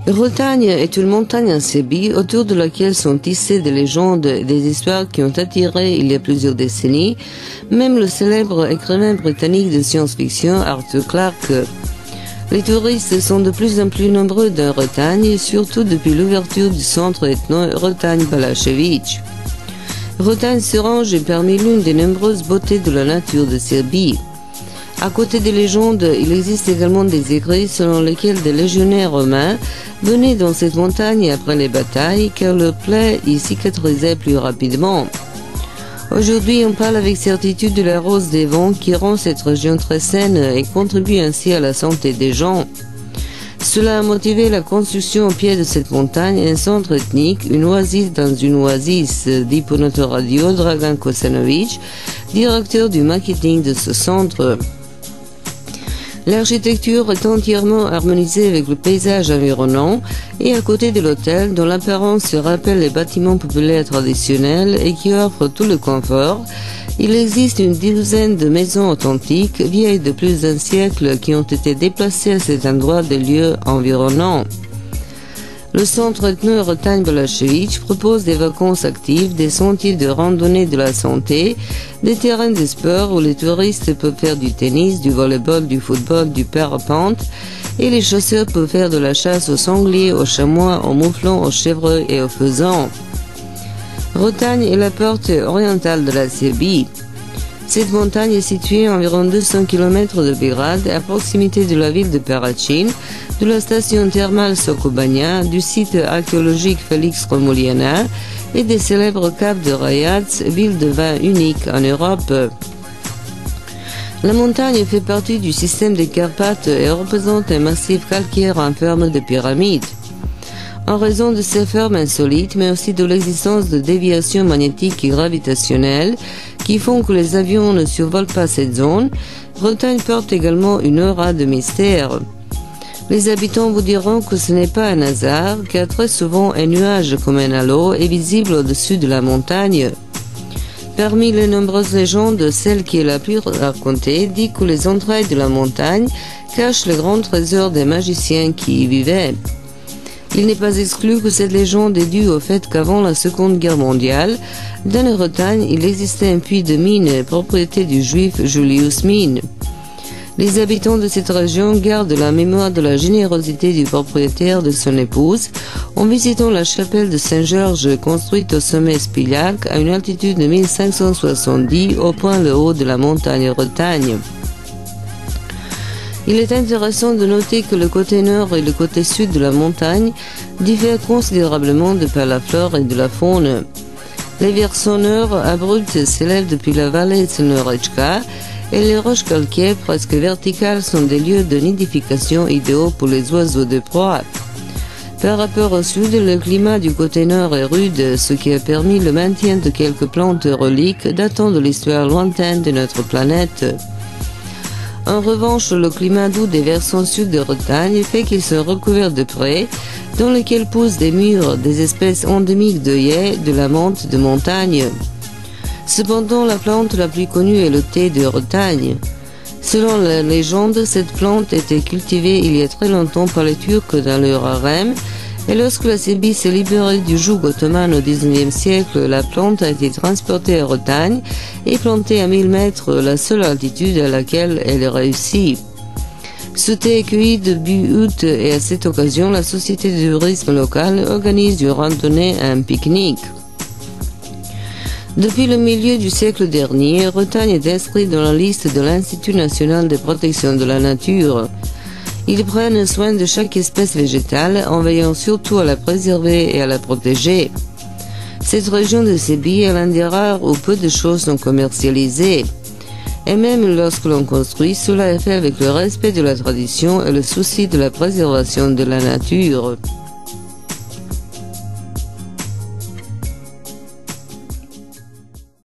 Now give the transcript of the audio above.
Bretagne est une montagne en Serbie autour de laquelle sont tissées des légendes et des histoires qui ont attiré il y a plusieurs décennies, même le célèbre écrivain britannique de science-fiction Arthur Clarke. Les touristes sont de plus en plus nombreux dans Bretagne, surtout depuis l'ouverture du centre ethno Rotanje Balašević. Bretagne se range parmi l'une des nombreuses beautés de la nature de Serbie. À côté des légendes, il existe également des écrits selon lesquels des légionnaires romains venaient dans cette montagne après les batailles car leurs plaies y cicatrisaient plus rapidement. Aujourd'hui, on parle avec certitude de la rose des vents qui rend cette région très saine et contribue ainsi à la santé des gens. Cela a motivé la construction au pied de cette montagne un centre ethnique, une oasis dans une oasis, dit pour notre radio Dragan Kosanović, directeur du marketing de ce centre. L'architecture est entièrement harmonisée avec le paysage environnant et à côté de l'hôtel, dont l'apparence se rappelle les bâtiments populaires traditionnels et qui offrent tout le confort, il existe une douzaine de maisons authentiques vieilles de plus d'un siècle qui ont été déplacées à cet endroit des lieux environnants. Le centre ethno Rotanje Balašević propose des vacances actives, des sentiers de randonnée de la santé, des terrains de sport où les touristes peuvent faire du tennis, du volleyball, du football, du parapente et les chasseurs peuvent faire de la chasse aux sangliers, aux chamois, aux mouflons, aux chevreuils et aux faisans. Rotanje est la porte orientale de la Serbie. Cette montagne est située à environ 200 km de Belgrade, à proximité de la ville de Paraćin, de la station thermale Soko Banja, du site archéologique Felix Romuljana et des célèbres caves de Rajac, ville de vin unique en Europe. La montagne fait partie du système des Carpates et représente un massif calcaire en forme de pyramide. En raison de ces formes insolites, mais aussi de l'existence de déviations magnétiques et gravitationnelles qui font que les avions ne survolent pas cette zone, Bretagne porte également une aura de mystère. Les habitants vous diront que ce n'est pas un hasard, car très souvent un nuage comme un halo est visible au-dessus de la montagne. Parmi les nombreuses légendes, celle qui est la plus racontée dit que les entrailles de la montagne cachent le grand trésor des magiciens qui y vivaient. Il n'est pas exclu que cette légende est due au fait qu'avant la Seconde Guerre mondiale, dans la Bretagne, il existait un puits de mine, propriété du juif Julius Mine. Les habitants de cette région gardent la mémoire de la générosité du propriétaire de son épouse en visitant la chapelle de Saint-Georges construite au sommet Spillac à une altitude de 1570 au point le haut de la montagne Rotanje. Il est intéressant de noter que le côté nord et le côté sud de la montagne diffèrent considérablement de par la flore et de la faune. Les versants nord abrupts s'élèvent depuis la vallée de Crnorećka et les roches calcaires presque verticales sont des lieux de nidification idéaux pour les oiseaux de proie. Par rapport au sud, le climat du côté nord est rude, ce qui a permis le maintien de quelques plantes reliques datant de l'histoire lointaine de notre planète. En revanche, le climat doux des versants sud de Bretagne fait qu'ils sont recouverts de prés, dans lesquels poussent des mûres, des espèces endémiques d'œillets de la menthe de montagne. Cependant, la plante la plus connue est le thé de Bretagne. Selon la légende, cette plante était cultivée il y a très longtemps par les Turcs dans leur harem, et lorsque la Serbie s'est libérée du joug ottoman au XIXe siècle, la plante a été transportée à Bretagne et plantée à 1000 mètres, la seule altitude à laquelle elle réussit. Ce thé est cueilli début août et à cette occasion, la société de tourisme locale organise une randonnée et un pique-nique. Depuis le milieu du siècle dernier, Bretagne est inscrite dans la liste de l'Institut national de protection de la nature. Ils prennent soin de chaque espèce végétale en veillant surtout à la préserver et à la protéger. Cette région de Serbie est l'un des rares où peu de choses sont commercialisées. Et même lorsque l'on construit, cela est fait avec le respect de la tradition et le souci de la préservation de la nature.